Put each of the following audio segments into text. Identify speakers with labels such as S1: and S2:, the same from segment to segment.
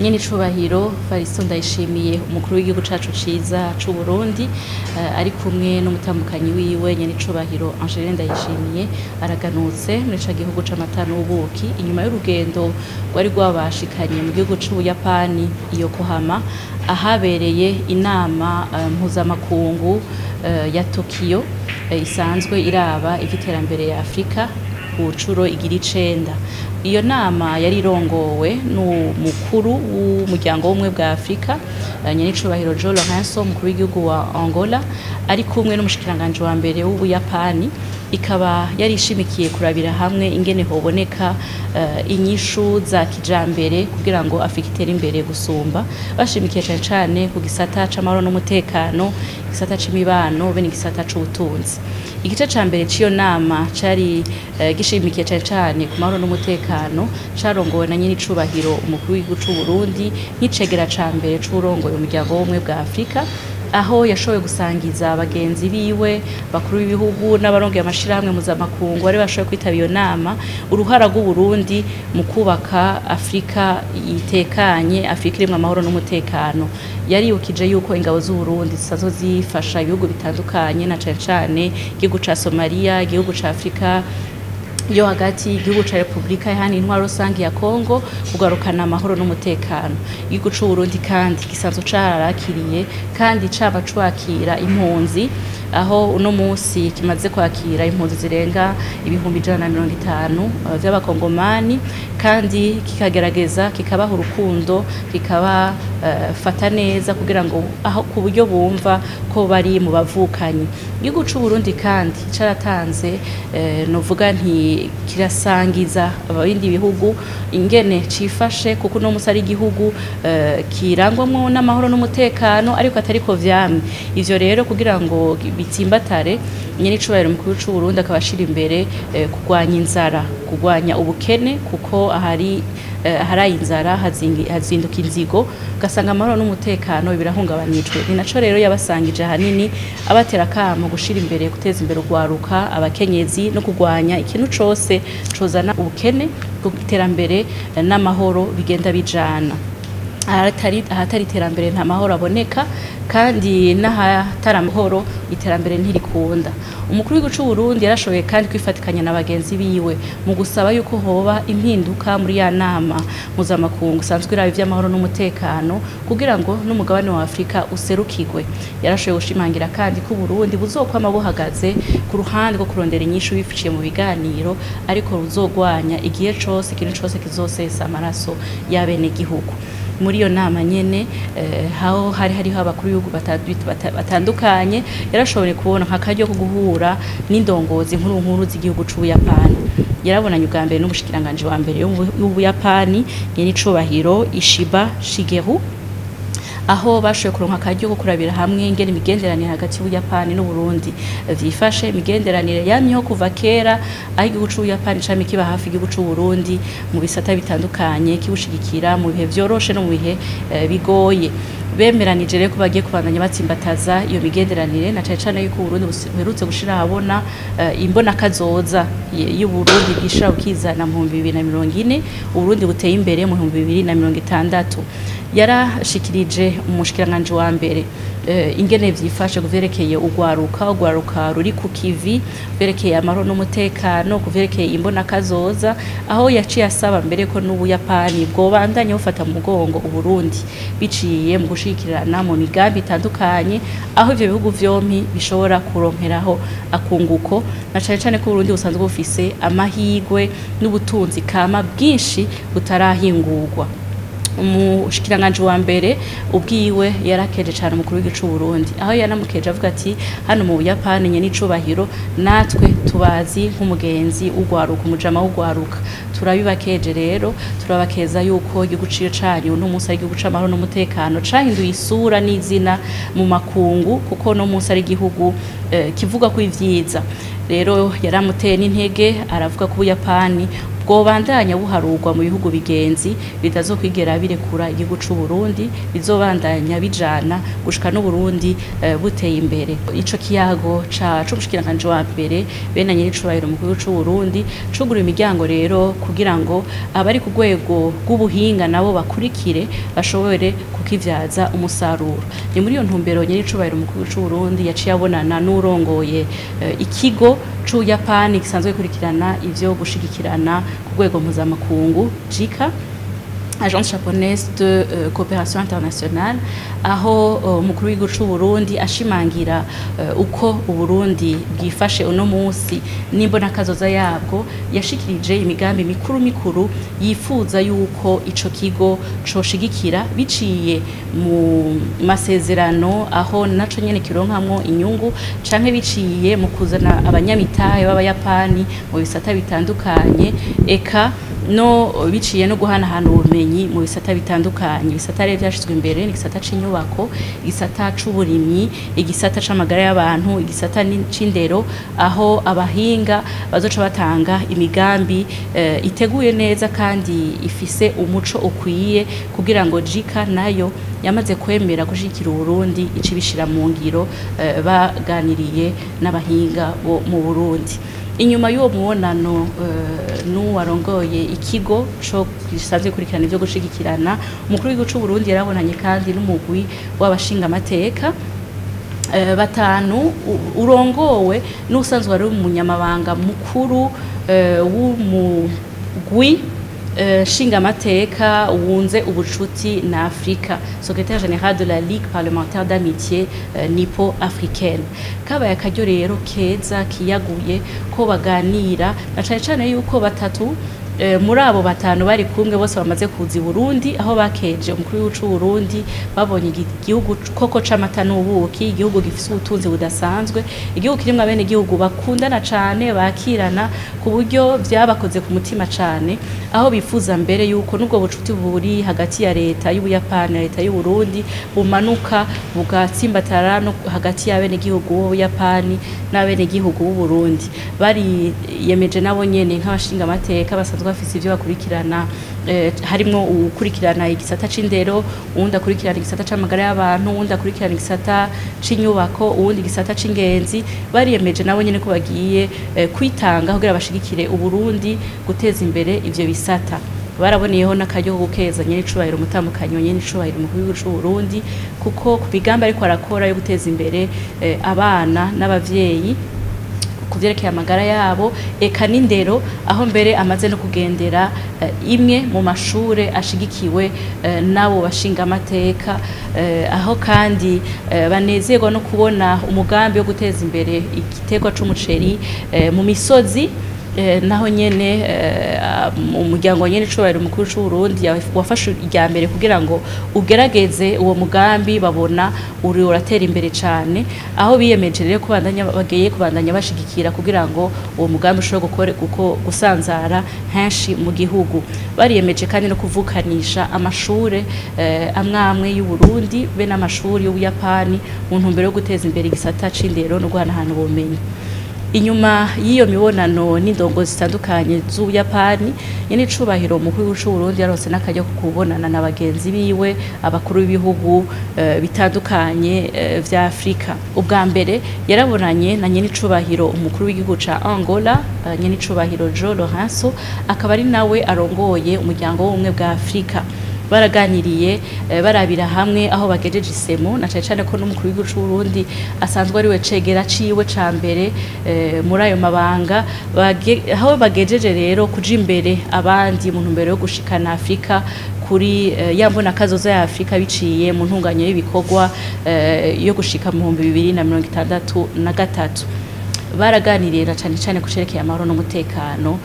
S1: nyene icubahiro Variston Ndayishimiye umukuru w'igihugu cacu ciza c'u Burundi ari kumwe n'umutambukanyi wiwe nyene icubahiro Angeline Ndayishimiye araganutse muri ca gihugu c'amata n'ubuki inyuma y'urugendo rwari rwabashikanye mu gihugu c'Ubuyapani Yokohama ahabereye inama mpuzamakungu ya Tokyo isanzwe iraba ivy'iterambere ya Afrika ku ncuro igira 9. Iyo nama yari irongowe n'umukuru w'umuryango w'ubumwe bwa Afrika nyene icubahiro Joe Lorenzo umukuru w'igihugu wa Angola ari kumwe n'umushikiranganje wa mbere w'Ubuyapani ikaba yari ishimikiye kurabira hamwe ingene hoboneka inyishu za kijambere kugira ngo Afrika itere imbere gusumba bashimikiye cyane cyane ku gisata c'amahoro n'umutekano gisata c'imibano be n'igisata c'ubutunzi. Igice ca mbere ciyo nama cari gishimikiye cyane cyane ku mahoro n'umutekano carongowe na nyene icubahiro umukuru w'igihugu c'u Burundi nk'icegera ca mbere c'urongoye umuryango w'ubumwe bwa Afrika aho yashoboye gusangiza abagenzi biwe bakuru b'ibihugu n'abarongeye amashirahamwe mpuzamakungu bari bashoboye kwitaba iyo nama uruhara rw'u Burundi mu kubaka Afrika itekanye, Afrika irimwo amahoro n'umutekano. Yaribukije yuko ingabo z'u Burundi zisanzwe zifasha ibihugu bitandukanye na cane cane igihugu ca Somalia, igihugu ca Afrika yo hagati, igihugu ca Republika Iharanira Intwaro Rusangi ya Kongo kugarukana amahoro n'umutekano. Igihugu c'u Burundi kandi gisanzwe carakiriye kandi caba cwakira impunzi aho uno munsi kimaze kwakira impunzi zirenga 150 vy'abakongomani kandi kikagerageza kikabaha urukundo kikaba fata neza kugira ngo aho ku buryo bumva ko bari mu bavukanyi. Igihugu c'u Burundi kandi caratanze novuga nti kirasangiza abindi bihugu ingene cifashe kuko no musari igihugu kirangwamwo n'amahoro n'umutekano ariko atariko vyamye. Ivyo rero kugira ngo bitsimbatare nyene icubahiro mukuru c'u Burundi akabashira imbere kugwanya inzara, kugwanya ubukene kuko ahari inzara hazinduka inzigo ugasanga amahoro n'umutekano birahungabanijwe. Ni naco rero yabasangije hanini abatera kamo gushira imbere guteza imbere urwaruka abakenyezi no kugwanya ikintu cose cozana ubukene iterambere n'amahoro bigenda bijana. Ahatari iterambere nta mahoro aboneka kandi n'ahatari amahoro iterambere ntirikunda. Umukuru w'igihugu c'u Burundi yarashoboye kandi kwifatikanya na bagenzi biwe mu gusaba yuko hoba impinduka muri ya nama mpuzamakungu sanzwe irabe ivy'amahoro n'umutekano kugira ngo n'umugabane wa Afrika userukirwe. Yarashoboye gushimangira kandi ko Burundi buzokwama buhagaze ku ruhande rwo kurondera inyishu bificiye mu biganiro ariko ruzogwanya igihe cose ikintu cose kizosesa amaraso y'abene gihugu. Muri iyo nama nyene haho hariho abakuru b'ibihugu batandukanye yarashoboye kubona nk'akaryo ko guhura n'indongozi nkuru z'igihugu c'Ubuyapani. Yarabonanye ubwa mbere n'umushikiranganje wa mbere w'Ubuyapani nyene icubahiro Ishiba Shigeru aho bashoboye kuronka akaryo ko kurabira hamwe ingene imigenderanire hagati y'Ubuyapani n'u Burundi vyifashe. Imigenderanire yamyeho kuva kera aho igihugu c'Ubuyapani cami kiba hafi igihugu c'u Burundi mu bisata bitandukanye kibushigikira mu bihe vyoroshe no mu bihe bigoye. Bemeranije rero ko bagiye kubandanya batsimbataza iyo migenderanire na cane cane yuko Burundi buherutse gushira habona imbona kazoza y'u Burundi gishira ukizana mu 2040 Burundi buteye imbere mu 2060. Yarashikirije umushikiranganje wa mbere ingene vyifashe kuvyerekeye urwaruka ruri ku kivi kuvyerekeye amahoro n'umutekano kuvyerekeye imbona kazoza aho yaciye asaba mbere ko n'Ubuyapani bwobandanya bufata mu mugongo u Burundi biciye mu gushikirana mu migambi itandukanye aho ivyo bihugu vyompi bishobora kuronkeraho akunguko na cane cane ko Burundi busanzwe bufise amahigwe n'ubutunzi kama bwinshi butarahingurwa. Umushikiranganje wa mbere ubwiwe yarakeje cyane umukuru w'igihugu c'u Burundi aho yanamukeje avuga ati hano mu Buyapani nyene icubahiro natwe tubazi nk'umugenzi ugwaruka umujama w'ugwaruka turabibakeje rero turabakeza yuko igihugu ciyo cari no munsi ari igihugu c'amahoro n'umutekano cahinduye isura n'izina mu makungu kuko no munsi ari igihugu kivuga ko ivyiza. Rero yaramuteye n'intege aravuga ko Ubuyapani bwobandanya buharurwa mu bihugu bigenzi bitazokwigera birekura igihugu c'u Burundi bizobandanya bijana gushika no Burundi buteye imbere. Ico kiyago c'ubushikiranganje wa mbere bene nyir'icubahiro mukuru c'u Burundi cugura imiryango rero kugira ngo abari ku rwego rw'ubuhinga nabo bakurikire bashobore kukivyaza umusaruro. Ni muri iyo ntumbero nyir'icubahiro mukuru c'u Burundi yaciye abonana n'urongoye ikigo c'Ubuyapani gisanzwe kurikirana ivyo gushigikirana ku rwego mpuzamakungu JICA, Agence japonaise de coopération internationale, aho umukuru w'igihugu c'u Burundi ashimangira uko Uburundi bwifashe uno munsi n'imbona kazoza yabwo, yashikirije imigambi mikuru yifuza yuko ico kigo coshigikira biciye mu masezerano aho naco nyene kironkamwo inyungu canke biciye mu kuzana abanyamitahe b'Abayapani mu bisata bitandukanye, eka no biciye no guhanahana ubumenyi mu bisata bitandukanye. Ibisata rero byashizwe imbere ni igisata c'inyubako, igisata c'uburimyi, igisata c'amagara y'abantu, igisata c'indero, aho abahinga bazoca batanga imigambi iteguye neza kandi ifise umuco ukwiye kugira ngo JICA nayo yamaze kwemera gushikira Burundi ici bishira mu ngiro baganiriye n'abahinga bo mu Burundi. Inyuma y'uwo mubonano n'uwarongoye ikigo co gisanzwe kurikirana ivyo gushigikirana, umukuru w'igihugu c'u Burundi yarabonanye kandi n'umugwi w'abashinga amateka batanu urongowe n'usanzwe ari umunyamabanga mukuru w'umugwi nshingamateka wunze ubucuti na Afrika, secrétaire général de la Ligue parlementaire d'amitié nipo-africaine. Kabaye akaryo rero keza kiyaguye ko baganira na cane cane yuko batatu muri abo batanu bari kumwe bose bamaze kuza i Burundi, aho bakeje umukuru w'igihugu c'u Burundi babonye igihugu koko c'amata n'ubuki, igihugu gifise ubutunzi budasanzwe, igihugu kirimwo abene igihugu bakundana cane bakirana ku buryo vyabakoze ku mutima cane, aho bifuza mbere yuko nubwo bucuti buri hagati ya leta y'Ubuyapani na leta y'u Burundi bumanuka bugatsimbatara no hagati y'abene igihugu b'Ubuyapani n'abene igihugu b'u Burundi. Bari yemeje nabo nyene nk'abashinga amateka basanzwe bafise ivyo bakurikirana, harimwo ukurikirana igisata c'indero, uwundi akurikirana igisata c'amagara y'abantu, uwundi akurikirana igisata c'inyubako, uwundi igisata c'ingenzi. Bariyemeje nabo nyene ko bagiye kwitanga kugira bashigikire Uburundi guteza imbere ivyo bisata. Baraboneyeho n'akaryo ko gukeza nyir'icubahiro umutambukanyi wa nyir'icubahiro umukuru w'igihugu c'u Burundi kuko ku bigambi ariko arakora yo guteza imbere abana n'abavyeyi kuvyerekeye amagara yabo, eka n'indero, aho mbere amaze no kugendera imwe mu mashure ashigikiwe nabo bashinga amateka, aho kandi banezerwa no kubona umugambi wo guteza imbere igiterwa c'umuceri mu misozi, naho nyene umuryango nyene icubahiro umukuru c'u Burundi wafashe irya mbere kugira ngo ugerageze uwo mugambi, babona uri uratera imbere cane, aho biyemeje rero bagiye kubandanya bashigikira kugira ngo uwo mugambi ushobore gusanzara henshi mu gihugu. Bariyemeje kandi no kuvukanisha amashure amwe y'u Burundi be n'amashuri y'Ubuyapani mu ntumbero yo guteza imbere igisata c'indero no guhanahana ubumenyi. Inyuma y'iyo mibonano n'indongozi zitandukanye z'Ubuyapani, nyir'icubahiro umukuru w'igihugu c'u Burundi yaronse n'akaryo ko kubonana na bagenzi biwe abakuru b'ibihugu bitandukanye vya Afrika. Ubwa mbere yarabonanye na nyir'icubahiro umukuru w'igihugu ca Angola, nyir'icubahiro João Lourenço, akaba ari nawe arongoye umuryango w'ubumwe bwa Afrika. Baraganiriye barabira hamwe aho bagejeje isemo, na cane cane ko n'umukuru w'igihugu c'u Burundi asanzwe ari we cegera ciwe ca mbere muri ayo mabanga, aho bagejeje rero kuja imbere abandi mu ntumbero yo gushikana Afrika kuri yambona kazoza ya Afrika biciye mu ntunganyo y'ibikorwa yo gushika mu 2063. Baraganirira cane cane kusherekeye amahoro n'umutekano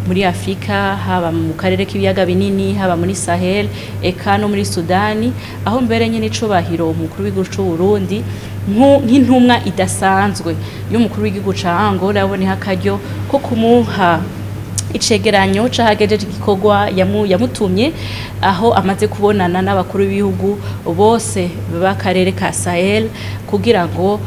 S1: muri Afrika, haba mu karere k'ibiyaga binini, haba muri Sahel, eka no muri Sudani, aho mbere nyene icubahiro umukuru w'igihugu c'u Burundi nk'intumwa idasanzwe y'umukuru w'igihugu ca Angola yaboneye akaryo ko kumuha icegeranyo cahagejeje igikorwa yamutumye aho amaze kubonana n'abakuru b'ibihugu bose b'akarere ka Sahel kugira ngo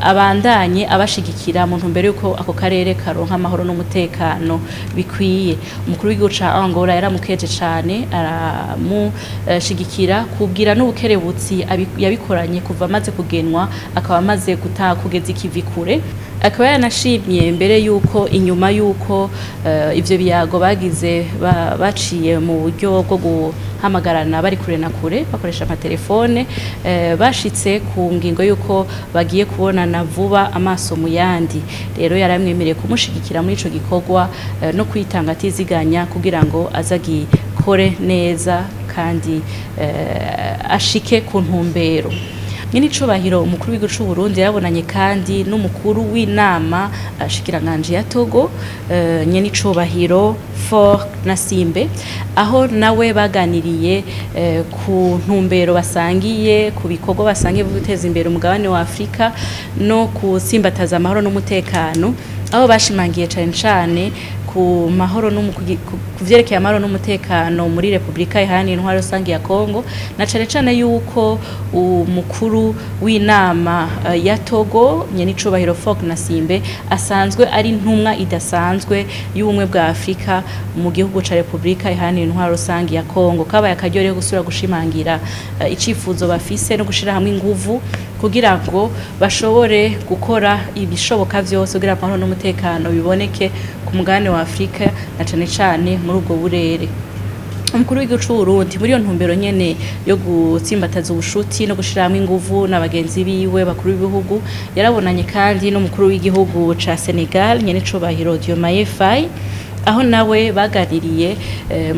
S1: abandanye abashigikira mu ntumbero yuko ako karere karonka amahoro n'umutekano bikwiye. Umukuru w'igihugu ca Angola yaramukeje cane aramushigikira kugira n'ubukerebutsi yabikoranye kuva amaze kugenwa akaba amaze kugeza ikivi kure. Akaba yanashimye mbere yuko inyuma yuko ivyo biyago bagize baciye mu buryo bwo guhamagarana bari kure na kure bakoresha amatelefone bashitse ku ngingo yuko bagiye kubonana vuba amaso mu yandi. Rero yaramwemereye kumushigikira muri ico gikorwa no kwitanga atiziganya kugira ngo azagikore neza kandi ashike ku ntumbero. Nyene icubahiro umukuru w'igihugu c'u Burundi yarabonanye kandi n'umukuru w'inama shikiranganje ya Togo nyene icubahiro Faure Gnassingbe aho nawe baganiriye ku ntumbero basangiye ku bikorwa basangiye byo guteza imbere umugabane wa Afrika no kusimbataza amahoro n'umutekano aho bashimangiye cane ku mahoro kuvyerekeye amahoro n'umutekano muri Republika Iharanira Intwaro Rusangi ya Kongo na cane yuko umukuru w'inama ya Togo nyene icubahiro Faure Gnassingbe asanzwe ari intumwa idasanzwe y'ubumwe bwa Afrika mu gihugu ca Republika Iharanira Intwaro Rusangi ya Kongo. Kabaye akaryo gusura gushimangira icifuzo bafise no gushira hamwe inguvu kugira ngo bashobore gukora ibishoboka vyose kugira amahoro n'umutekano biboneke ku mugabane wa Afrika na cane muri ubwo burere. Umukuru w'igihugu c'u Burundi muri iyo ntumbero nyene yo gutsimbataza ubushuti no gushira hamwe inguvu n'abagenzi biwe bakuru b'ibihugu yarabonanye kandi n'umukuru w'igihugu ca Senegal nyene icubahiro Diomaye Faye aho nawe baganiriye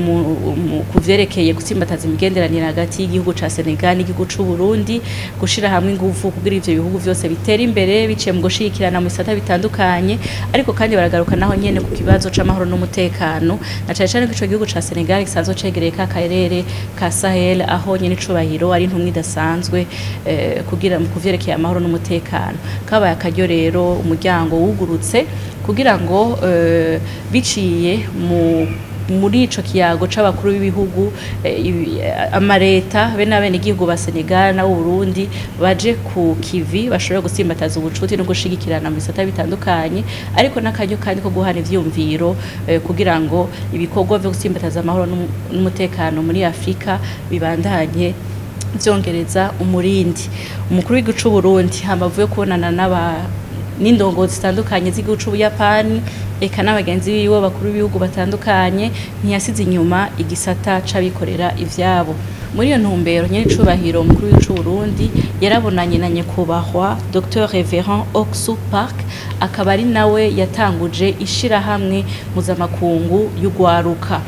S1: mu kuvyerekeye gutsimbataza imigenderanire hagati y'igihugu ca Senegal n'igihugu c'u Burundi gushira hamwe inguvu kugira ivyo bihugu vyose bitera imbere biciye mu gushikirana mu bisata bitandukanye ariko kandi baragaruka naho nyene ku kibazo c'amahoro n'umutekano na cane ko ico gihugu ca Senegal gisanzwe cegereye ka karere ka Sahel aho nyene icubahiro ari intumwa idasanzwe kugira mu kuvyerekeye amahoro n'umutekano. Kabaye akaryo rero umuryango wugurutse kugira ngo biciye muri ico kiyago c'abakuru b'ibihugu amareta be n'abene igihugu ba Senegal na Burundi baje ku kivi bashobora gusimbataza ubucuti no gushigikirana mu bisata bitandukanye ariko n'akaryo kandi ko guhana ivyumviro kugira ngo ibikorwa vyo gusimbataza amahoro n'umutekano muri Afrika bibandanye vyongereza umurindi. Umukuru w'igihugu c'u Burundi hamavuye kubonana n'indongozi zitandukanye z'igihugu c'Ubuyapani eka n'abagenzi biwe bakuru b'ibihugu batandukanye ntiyasize inyuma igisata c'abikorera ivyabo. Muri iyo ntumbero nyene icubahiro umukuru w'igihugu c'u Burundi yarabonanye na nyakubahwa Dr Reverend Oksu Park akaba ari nawe yatanguje ishirahamwe mpuzamakungu y'ugwaruka.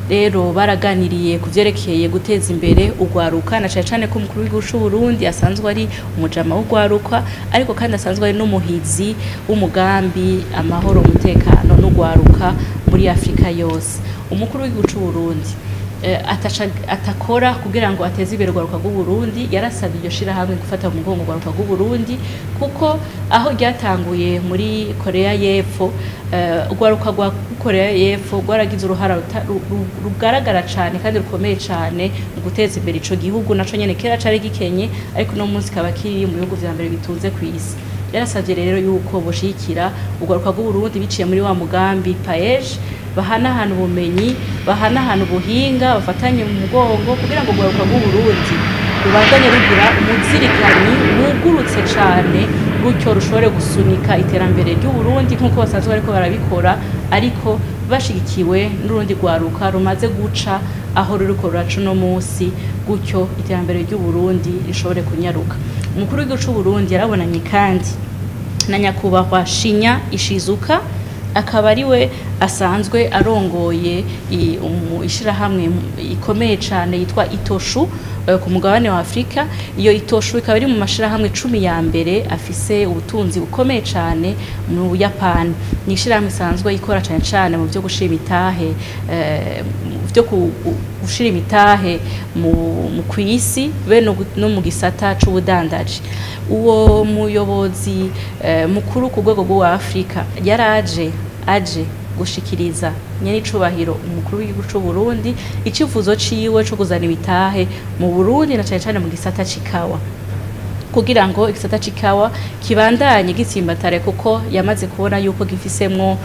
S1: Rero baraganiriye kuvyerekeye guteza imbere ugwaruka na cane ko umukuru w'igihugu c'u Burundi asanzwe ari umujama w'ugwaruka ariko kandi asanzwe ari n'umuhizi w'umugambi amahoro umutekano n'ugwaruka muri Afrika yose. Umukuru w'igihugu c'u Burundi atakora kugira ngo ateze imbere ugwaruka rw'u Burundi yarasabye iryo shirahamwe gufata mu mugongo ugwaruka rw'u Burundi kuko aho ryatanguye muri Korea y'Epfo ugwaruka rwa Korea y'Epfo rwaragize uruhara rugaragara cane kandi rukomeye cane mu guteza imbere ico gihugu naco nyene kera cari gikenye ariko no munsi kaba kiri mu bihugu vya mbere bitunze kw'isi. Yarasavye rero yuko boshikira ugwaruka rw'u Burundi biciye muri wa mugambi PAEJ bahanahana ubumenyi bahanahana ubuhinga bafatanye mu mugongo kugira ngo ugwaruka rw'u Burundi rubandanye rugira umuzirikanyi wugurutse cane gutyo rushobore gusunika iterambere ry'u Burundi nkuko basanzwe bariko barabikora ariko bashigikiwe n'urundi gwaruka rumaze guca aho ruriko ruraca no musi gutyo iterambere ry'u Burundi rishobore kunyaruka. Umukuru w'igihugu c'u Burundi yarabonanye kandi na nyakubahwa Shinya Ishizuka akaba ari we asanzwe arongoye ishirahamwe ikomeye cane yitwa Itoshu ku mugabane wa Afrika. Iyo Itoshu ikaba iri mu mashirahamwe 10 ya mbere afise ubutunzi bukomeye cane mu Buyapani. Ni ishirahamwe isanzwe ikora cane mu byo gushira imitahe byo gushira imitahe mu kwisi be no mu gisata c'ubudandaji. Uwo muyobozi mukuru ku rwego rwa Afrika yaraje gushikiriza nyene icubahiro umukuru w'igihugu c'u Burundi icifuzo ciwe co kuzana ibitahe mu Burundi na cane mu gisata c'ikawa kugira ngo igisata c'ikawa kibandanye gitsimbatare kuko yamaze kubona yuko gifisemwo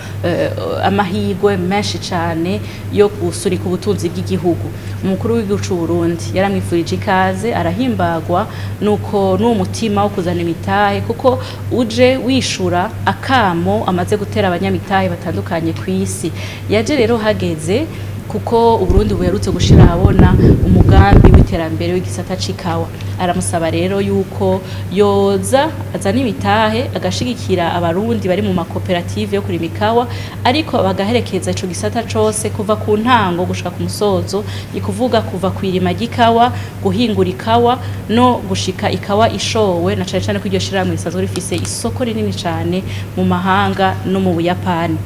S1: amahigwe menshi cane yo gusurika ubutunzi bw'igihugu. Umukuru w'igihugu c'u Burundi yaramwifurije ikaze arahimbagwa nuko n'umutima wo kuzana imitahe kuko uje wishura akamo amaze gutera abanyamitahe batandukanye kw'isi. Yaje rero hageze kuko Uburundi buherutse gushira habona umugambi w'iterambere w'igisata c'ikawa. Aramusaba rero yuko yoza azana imitahe agashigikira abarundi bari mu makoperative yo kurima ikawa ariko bagaherekeza ico gisata cose kuva ku ntango gushika ku musozo, ikuvuga kuva kwirima ry'ikawa, guhingura ikawa no gushika ikawa ishowe, na cane cane ko iryo shirahamwe risanzwe rifise isoko rinini cane mu mahanga no mu Buyapani.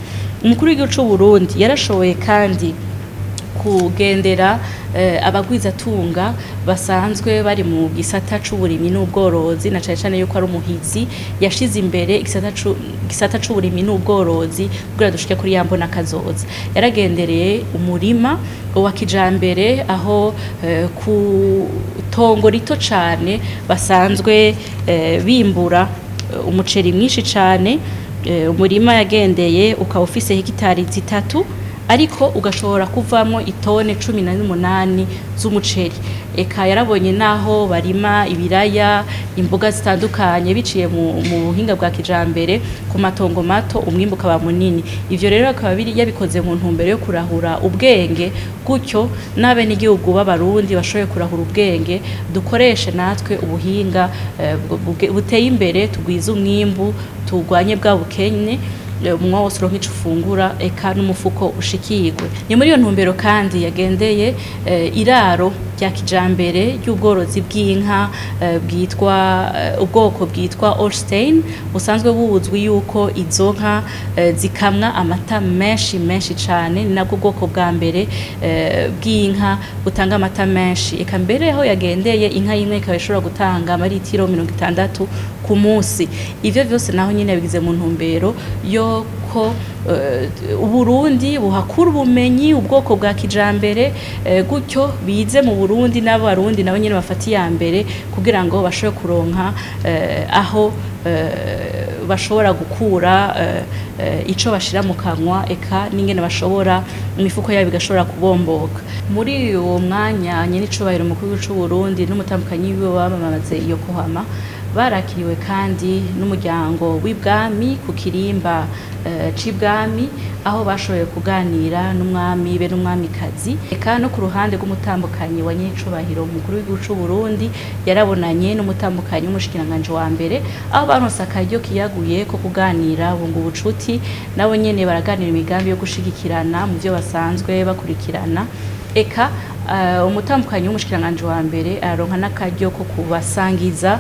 S1: Umukuru w'igihugu c'u Burundi yarashoboye kandi kugendera abagwizatunga basanzwe bari mu gisata c'uburimyi n'ubworozi, na cane cane yuko ari umuhizi yashize imbere gisata c'uburimyi n'ubworozi kugira dushike kuri yambona kazoza. Yaragendereye umurima wa kijambere aho ku tongo rito cane basanzwe bimbura umuceri mwinshi cane. Umurima yagendeye ukaba ufise hegitari zitatu ariko ugashobora kuvamo itone 18 z'umuceri. Eka yarabonye naho barima ibiraya, imboga zitandukanye biciye mu buhinga bwa kijambere ku matongo mato, umwimbu ukaba munini. Ivyo rero akaba yabikoze mu ntumbero yo kurahura ubwenge, gutyo nabe n'igihugu b'abarundi bashoboye kurahura ubwenge, dukoreshe natwe ubuhinga buteye imbere, tugwiza umwimbu, tugwanye bwa bukene umwa wose uronka ico ufungura eka n'umufuko ushikirwe. Ni muri iyo ntumbero kandi yagendeye iraro rya kijambere ry'ubworozi bw'inka bwitwa ubwoko bwitwa Holstein, busanzwe buzwi yuko izo nka zikamwa amata menshi cane, ni nabwo bwoko bwa mbere bw'inka butanga amata menshi. Eka mbere aho yagendeye inka imwe ikaba ishobora gutanga amaritiro 60 ku munsi. Ivyo vyose naho nyine bigize mu ntumbero yo ko Uburundi buhakura ubumenyi ubwoko bwa kijambere, gutyo bize mu Burundi n'abarundi nabo nyine bafatiye mbere kugira ngo bashobore kuronka aho bashobora gukura ico bashira mu kanwa, eka n'ingene bashobora imifuko yabo igashobora kubomboka. Muri uwo mwanya nyene icubahiro umukuru w'u Burundi n'umutambukanyi wiwe bamamaze iyo kohama barakiriwe kandi n'umuryango w'ibwami ku kirimba c'ibwami, aho bashoboye kuganira n'umwami be n'umwamikazi. Eka no ku ruhande rw'umutambukanyi wa nyicubahiro umukuru w'igihugu c'u Burundi yarabonanye n'umutambukanyi w'umushikiranganje wa mbere, aho baronse akaryo kiyaguye ko kuganira bunga ubucuti, nabo nyene baraganira imigambi yo gushigikirana mu vyo basanzwe bakurikirana. Eka umutambukanyi w'umushikiranganje wa mbere aronka n'akaryo ko kubasangiza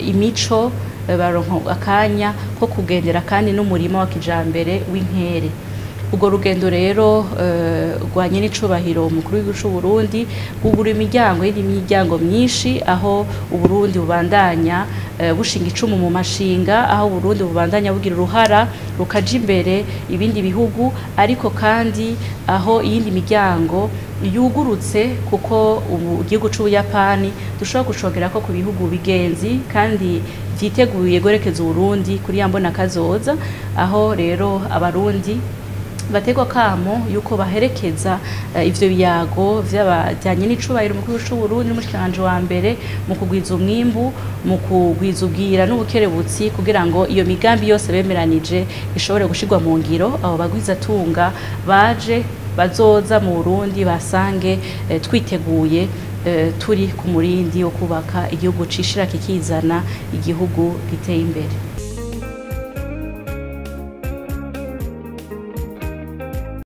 S1: imico, baronka akanya ko kugendera kandi n'umurima wa kijambere w'inkere. Ubwo rugendo rero rwanye n'icubahiro umukuru w'igihugu c'u Burundi gugura imiryango myinshi, aho Uburundi bubandanya bushinga icumu mu mashinga, aho Uburundi bubandanya bugira uruhara rukaja imbere ibindi bihugu, ariko kandi aho iyindi miryango yugurutse kuko igihugu c'Ubuyapani dushobora gushogera ko ku bihugu bigenzi kandi vyiteguye guherekeza Uburundi kuri yambona kazoza, aho rero abarundi bategwa kamo yuko baherekeza ivyo biyago vy'abajanye n'icubahiro umukuru w'u Burundi n'umushikiranganje wa mbere mu kugwiza umwimbu, mu kugwiza ubwira n'ubukerebutsi kugira ngo iyo migambi yose bemeranije ishobore gushirwa mu ngiro. Abo bagwiza tunga baje bazoza mu Burundi basange twiteguye turi ku murindi wo kubaka igihugu cishira kikizana, igihugu giteye imbere.